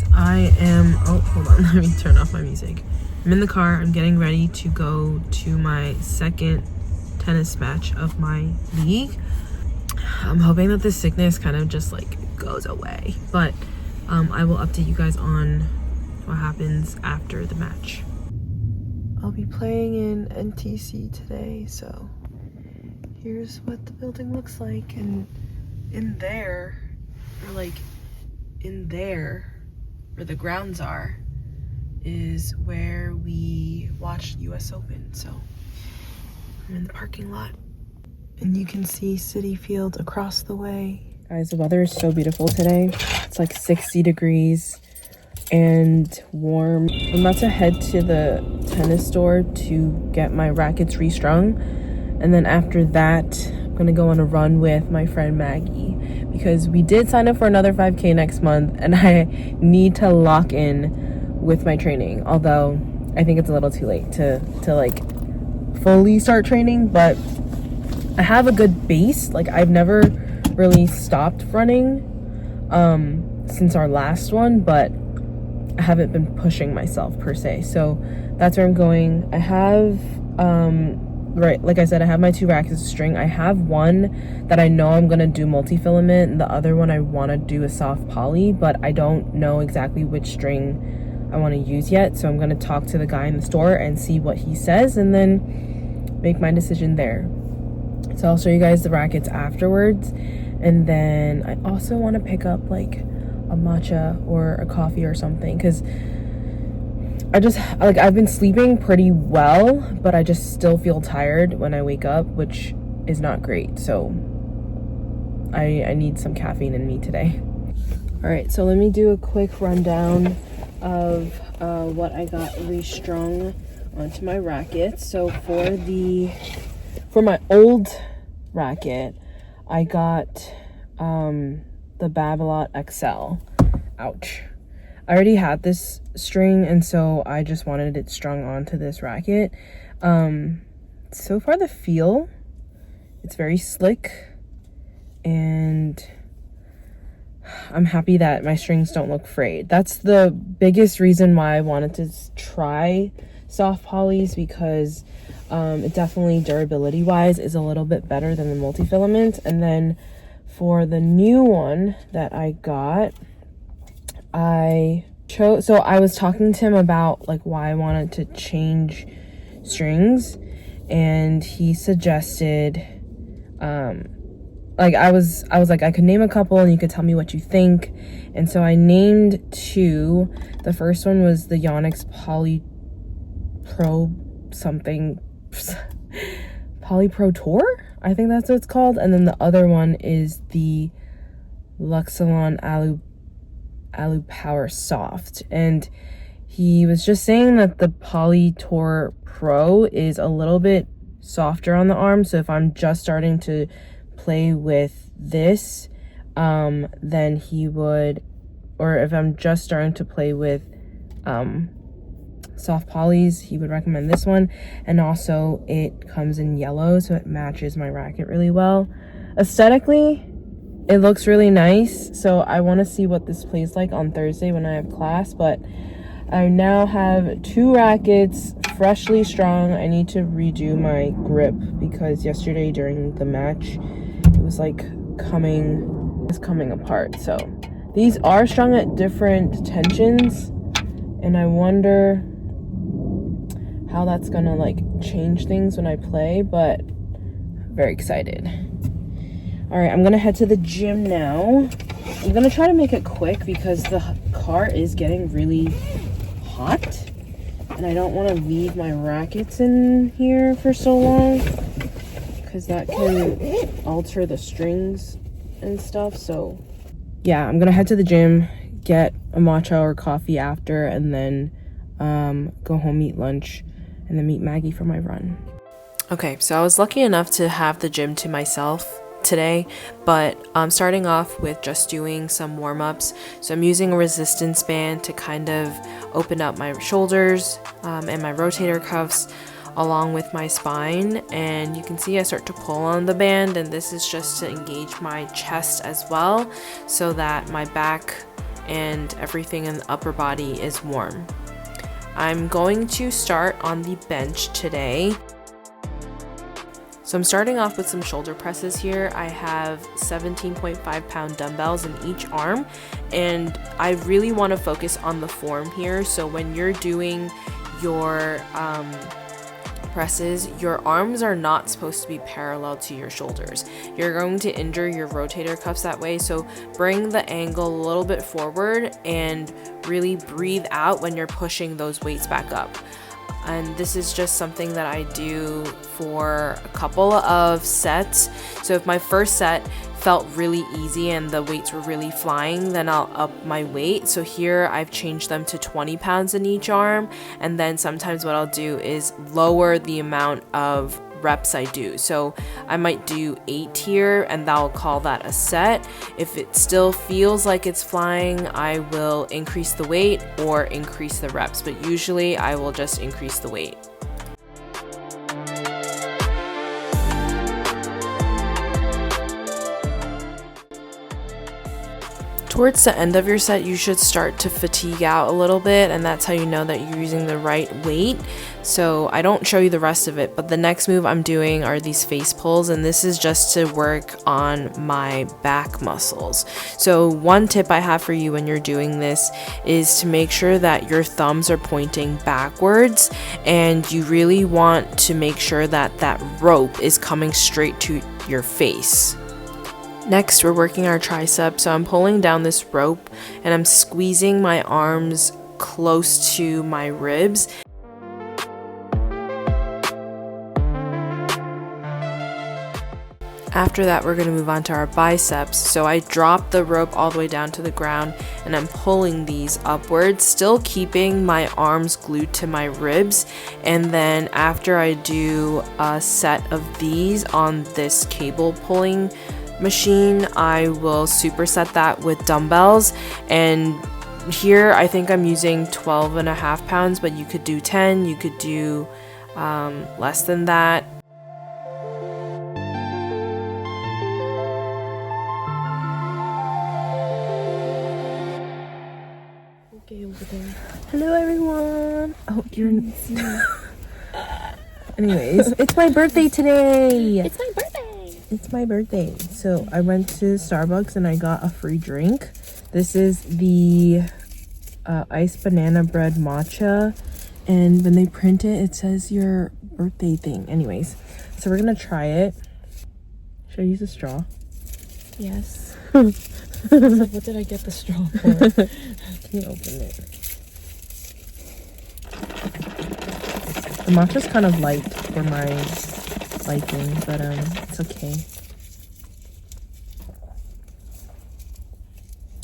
guys, oh, hold on, let me turn off my music. I'm in the car. I'm getting ready to go to my second tennis match of my league. I'm hoping that this sickness kind of just like goes away, but I will update you guys on what happens after the match. I'll be playing in NTC today, so here's what the building looks like, and in there, or like in there where the grounds are, is where we watched US Open. So I'm in the parking lot and you can see Citi Field across the way. Guys, the weather is so beautiful today. It's like 60 degrees and warm. I'm about to head to the tennis store to get my rackets restrung, and then after that I'm gonna go on a run with my friend Maggie, because we did sign up for another 5K next month and I need to lock in with my training, although I think it's a little too late to like fully start training, but I have a good base. Like, I've never really stopped running since our last one, but I haven't been pushing myself per se, so that's where I'm going. I have right, like I said, I have my 2 rackets of string. I have one that I know I'm gonna do multi-filament, and the other one I want to do a soft poly, but I don't know exactly which string I want to use yet, so I'm going to talk to the guy in the store and see what he says and then make my decision there. So I'll show you guys the rackets afterwards, and then I also want to pick up like a matcha or a coffee or something, because I've been sleeping pretty well, but I just still feel tired when I wake up, which is not great. So I need some caffeine in me today. All right, so let me do a quick rundown of what I got restrung onto my racket. So for my old racket, I got the Babolat XL. Ouch. I already had this string, and so I just wanted it strung onto this racket. So far the feel, it's very slick, and I'm happy that my strings don't look frayed. That's the biggest reason why I wanted to try soft polys, because it definitely, durability wise, is a little bit better than the multi-filament. And then for the new one that I got, so I was talking to him about like why I wanted to change strings, and he suggested like I was like, I could name a couple and you could tell me what you think. And so I named 2. The first one was the Yonex Poly Pro something, Poly Pro Tour, I think that's what it's called. And then the other one is the Luxilon Alu Power Soft. And he was just saying that the Poly Tour Pro is a little bit softer on the arm, so if I'm just starting to play with this, then he would, or if I'm just starting to play with soft polys, he would recommend this one. And also it comes in yellow, so it matches my racket really well. Aesthetically, it looks really nice, so I want to see what this plays like on Thursday when I have class. But I now have 2 rackets freshly strung. I need to redo my grip because yesterday during the match it was like coming apart. So these are strung at different tensions, and I wonder how that's gonna like change things when I play, but I'm very excited. All right, I'm gonna head to the gym now. I'm gonna try to make it quick because the car is getting really hot and I don't want to leave my rackets in here for so long, because that can alter the strings and stuff. So yeah, I'm gonna head to the gym, get a matcha or coffee after, and then go home, eat lunch, and then meet Maggie for my run. Okay, so I was lucky enough to have the gym to myself today, but I'm starting off with just doing some warm-ups. So I'm using a resistance band to kind of open up my shoulders and my rotator cuffs along with my spine, and you can see I start to pull on the band, and this is just to engage my chest as well, so that my back and everything in the upper body is warm. I'm going to start on the bench today. So I'm starting off with some shoulder presses here. I have 17.5 pound dumbbells in each arm, and I really want to focus on the form here. So when you're doing your presses, your arms are not supposed to be parallel to your shoulders. You're going to injure your rotator cuffs that way, so bring the angle a little bit forward and really breathe out when you're pushing those weights back up. And this is just something that I do for a couple of sets. So if my first set felt really easy and the weights were really flying, then I'll up my weight. So here I've changed them to 20 pounds in each arm, and then sometimes what I'll do is lower the amount of reps I do. So I might do 8 here, and I'll call that a set. If it still feels like it's flying, I will increase the weight or increase the reps, but usually I will just increase the weight. Towards the end of your set, you should start to fatigue out a little bit, and that's how you know that you're using the right weight. So I don't show you the rest of it, but the next move I'm doing are these face pulls, and this is just to work on my back muscles. So one tip I have for you when you're doing this is to make sure that your thumbs are pointing backwards, and you really want to make sure that that rope is coming straight to your face. Next, we're working our triceps, so I'm pulling down this rope and I'm squeezing my arms close to my ribs. After that, we're going to move on to our biceps. So I drop the rope all the way down to the ground and I'm pulling these upwards, still keeping my arms glued to my ribs. And then after I do a set of these on this cable pulling machine, I will superset that with dumbbells, and here I think I'm using 12.5 pounds, but you could do 10, you could do less than that. Okay, over there. Hello everyone. Oh, you're anyways, it's my birthday today. It's my birthday. It's my birthday. So I went to Starbucks and I got a free drink. This is the iced banana bread matcha, and when they print it, it says your birthday thing. Anyways, so we're gonna try it. Should I use a straw? Yes. So what did I get the straw for? Can you open it? The matcha's kind of light for my liking, but it's okay.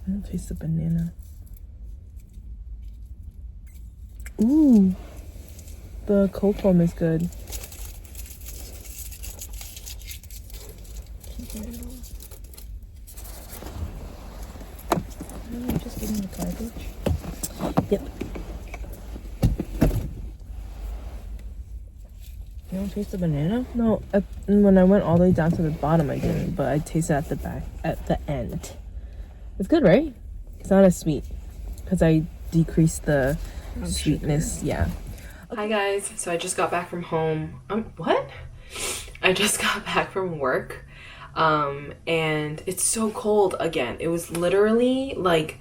I don't taste the banana. Ooh, the cold foam is good. Just give me the garbage. Yep. You don't taste the banana? No, when I went all the way down to the bottom I didn't, but I tasted it at the back, at the end. It's good, right? It's not as sweet because I decreased the sweetness. Sugar. Yeah. Okay. Hi guys, so I just got back from home. What? I just got back from work, and it's so cold again. It was literally like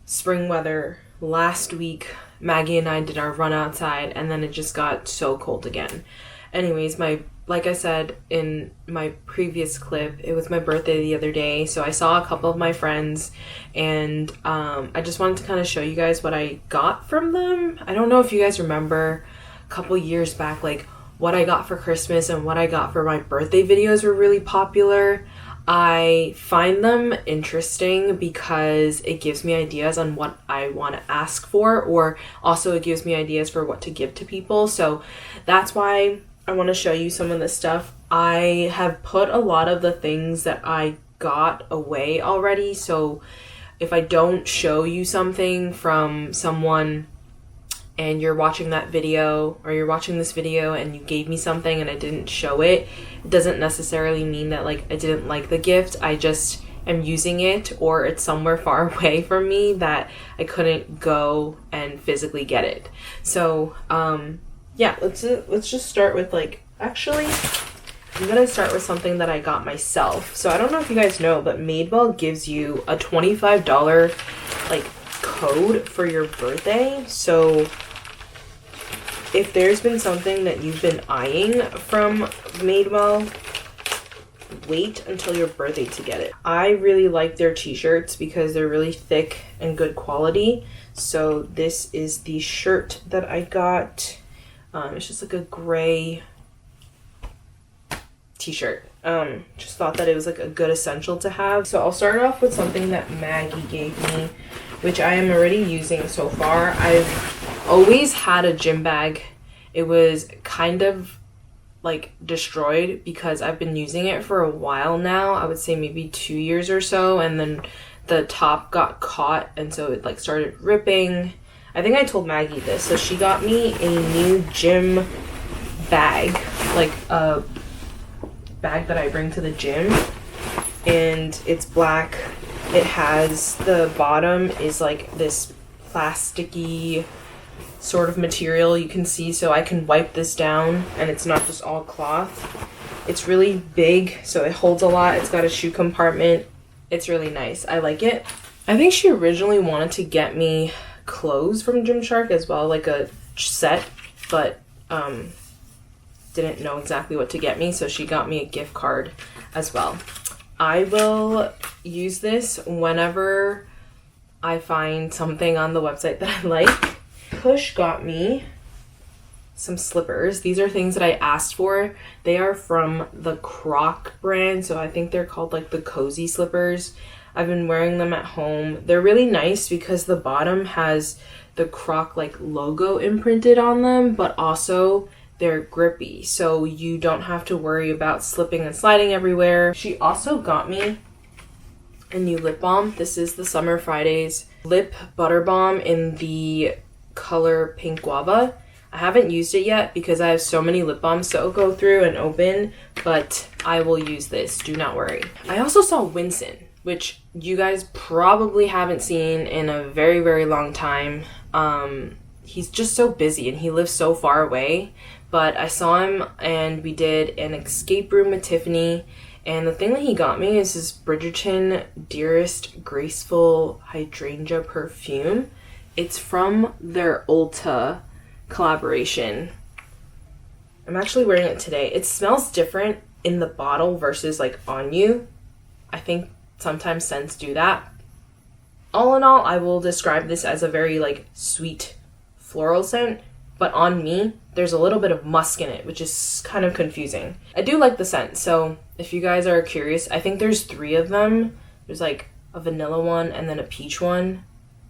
spring weather last week. Maggie and I did our run outside, and then it just got so cold again. Anyways, like I said in my previous clip, it was my birthday the other day, so I saw a couple of my friends, and I just wanted to kind of show you guys what I got from them. I don't know if you guys remember a couple years back, like what I got for Christmas and what I got for my birthday videos were really popular. I find them interesting because it gives me ideas on what I want to ask for, or also it gives me ideas for what to give to people. So that's why I want to show you some of this stuff. I have put a lot of the things that I got away already. So if I don't show you something from someone and you're watching that video, or you're watching this video and you gave me something and I didn't show it, it doesn't necessarily mean that like I didn't like the gift. I just am using it or it's somewhere far away from me that I couldn't go and physically get it. So yeah, let's just start with like, actually I'm gonna start with something that I got myself. So I don't know if you guys know, but Madewell gives you a $25 like code for your birthday. So if there's been something that you've been eyeing from Madewell, wait until your birthday to get it. I really like their t-shirts because they're really thick and good quality. So this is the shirt that I got. It's just like a gray t-shirt. Just thought that it was like a good essential to have. So I'll start off with something that Maggie gave me, which I am already using so far. I've always had a gym bag. It was kind of like destroyed because I've been using it for a while now. I would say maybe 2 years or so, and then the top got caught and so it like started ripping. I think I told Maggie this. So she got me a new gym bag, like a bag that I bring to the gym, and it's black. It has, the bottom is like this plasticky sort of material you can see, so I can wipe this down and it's not just all cloth. It's really big, so it holds a lot. It's got a shoe compartment. It's really nice. I like it. I think she originally wanted to get me clothes from Gymshark as well, like a set, but didn't know exactly what to get me, so she got me a gift card as well. I will use this whenever I find something on the website that I like. Push got me some slippers. These are things that I asked for. They are from the Croc brand, so I think they're called like the cozy slippers. I've been wearing them at home. They're really nice because the bottom has the Croc like logo imprinted on them, but also they're grippy, so you don't have to worry about slipping and sliding everywhere. She also got me a new lip balm. This is the Summer Fridays Lip Butter Balm in the color Pink Guava. I haven't used it yet because I have so many lip balms to go through and open, but I will use this, do not worry. I also saw Winston, which you guys probably haven't seen in a very, very long time. He's just so busy and he lives so far away, but I saw him and we did an escape room with Tiffany, and the thing that he got me is this Bridgerton Dearest Graceful Hydrangea perfume. It's from their Ulta collaboration. I'm actually wearing it today. It smells different in the bottle versus like on you. I think sometimes scents do that. All in all, I will describe this as a very like sweet floral scent, but on me there's a little bit of musk in it, which is kind of confusing. I do like the scent, so if you guys are curious, I think there's 3 of them. There's like a vanilla one and then a peach one,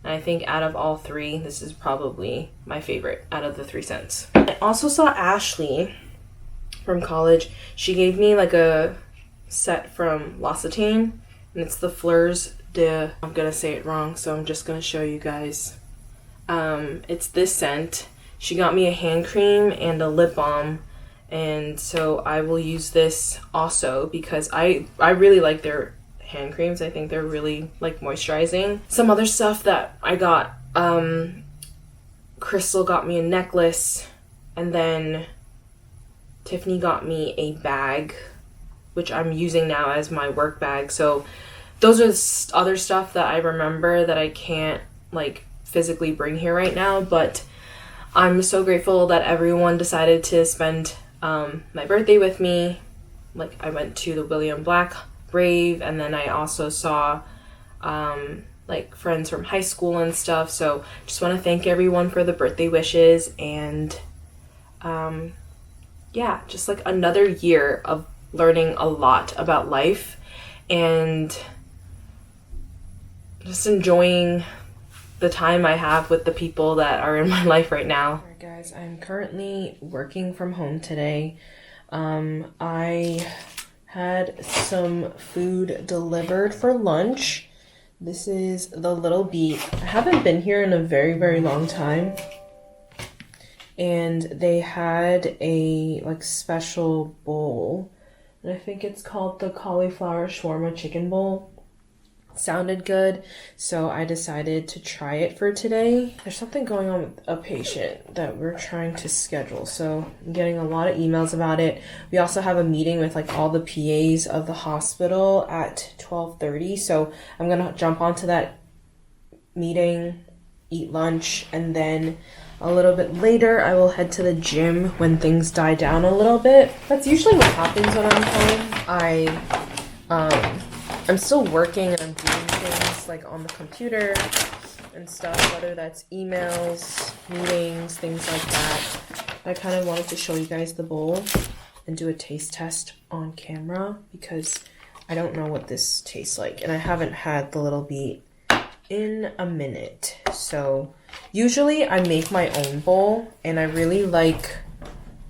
and I think out of all 3, this is probably my favorite out of the 3 scents. I also saw Ashley from college. She gave me like a set from L'Occitane, and it's the Fleurs de, I'm gonna say it wrong, so I'm just gonna show you guys. It's this scent. She got me a hand cream and a lip balm, and so I will use this also because I really like their hand creams. I think they're really like moisturizing. Some other stuff that I got, Crystal got me a necklace, and then Tiffany got me a bag, which I'm using now as my work bag. So those are other stuff that I remember that I can't like physically bring here right now, but I'm so grateful that everyone decided to spend my birthday with me. Like, I went to the William Black Brave, and then I also saw like friends from high school and stuff. So just want to thank everyone for the birthday wishes, and yeah, just like another year of learning a lot about life and just enjoying the time I have with the people that are in my life right now. Alright guys, I'm currently working from home today. I had some food delivered for lunch. This is the Little Beat. I haven't been here in a very, very long time. And they had a like special bowl. And I think it's called the cauliflower shawarma chicken bowl. sounded good, so I decided to try it for today. There's something going on with a patient that we're trying to schedule, so I'm getting a lot of emails about it. We also have a meeting with like all the PAs of the hospital at 12:30, so I'm gonna jump onto that meeting, eat lunch, and then a little bit later I will head to the gym when things die down a little bit. That's usually what happens when I'm home. I'm still working and I'm doing things like on the computer and stuff, whether that's emails, meetings, things like that. I kind of wanted to show you guys the bowl and do a taste test on camera because I don't know what this tastes like, and I haven't had the Little Beat in a minute. So usually I make my own bowl, and I really like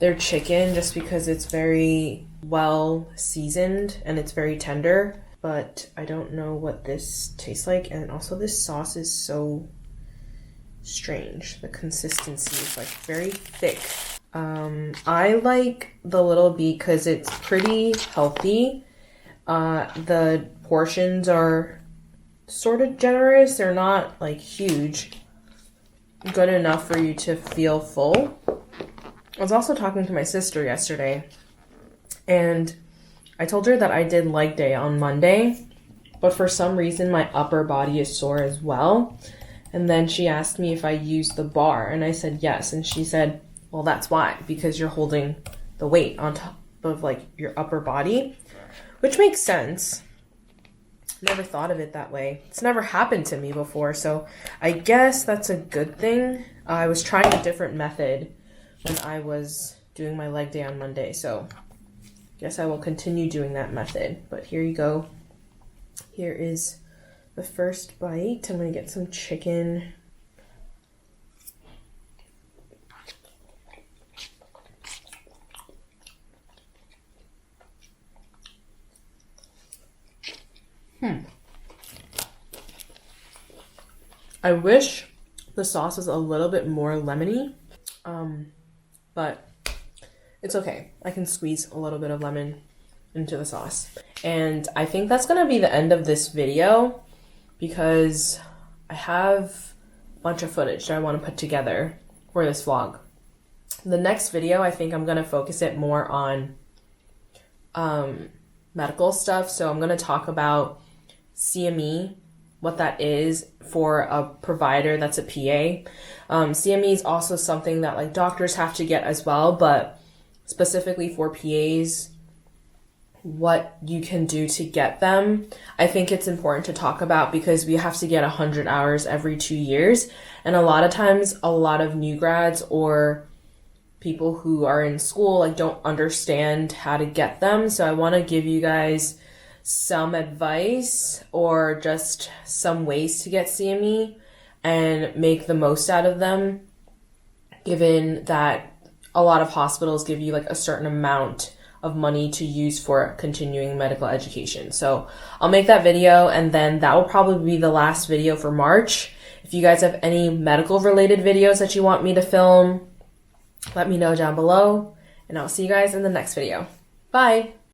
their chicken just because it's very well seasoned and it's very tender. But I don't know what this tastes like, and also this sauce is so strange. The consistency is like very thick. I like the Little Beat because it's pretty healthy. The portions are sort of generous. They're not like huge. Good enough for you to feel full. I was also talking to my sister yesterday, and I told her that I did leg day on Monday, but for some reason my upper body is sore as well. And then she asked me if I used the bar, and I said yes. And she said, well, that's why, because you're holding the weight on top of like your upper body, which makes sense. Never thought of it that way. It's never happened to me before, so I guess that's a good thing. I was trying a different method when I was doing my leg day on Monday, so guess I will continue doing that method. But here you go. Here is the first bite. I'm gonna get some chicken. I wish the sauce was a little bit more lemony, but it's okay. I can squeeze a little bit of lemon into the sauce. And I think that's gonna be the end of this video because I have a bunch of footage that I want to put together for this vlog. The next video, I think I'm gonna focus it more on medical stuff. So I'm gonna talk about CME, what that is for a provider that's a PA. CME is also something that like doctors have to get as well, but specifically for PAs, what you can do to get them. I think it's important to talk about because we have to get 100 hours every 2 years. And a lot of times, a lot of new grads or people who are in school like don't understand how to get them. So I want to give you guys some advice or just some ways to get CME and make the most out of them, given that a lot of hospitals give you like a certain amount of money to use for continuing medical education. So I'll make that video, and then that will probably be the last video for March. If you guys have any medical related videos that you want me to film, let me know down below, and I'll see you guys in the next video. Bye!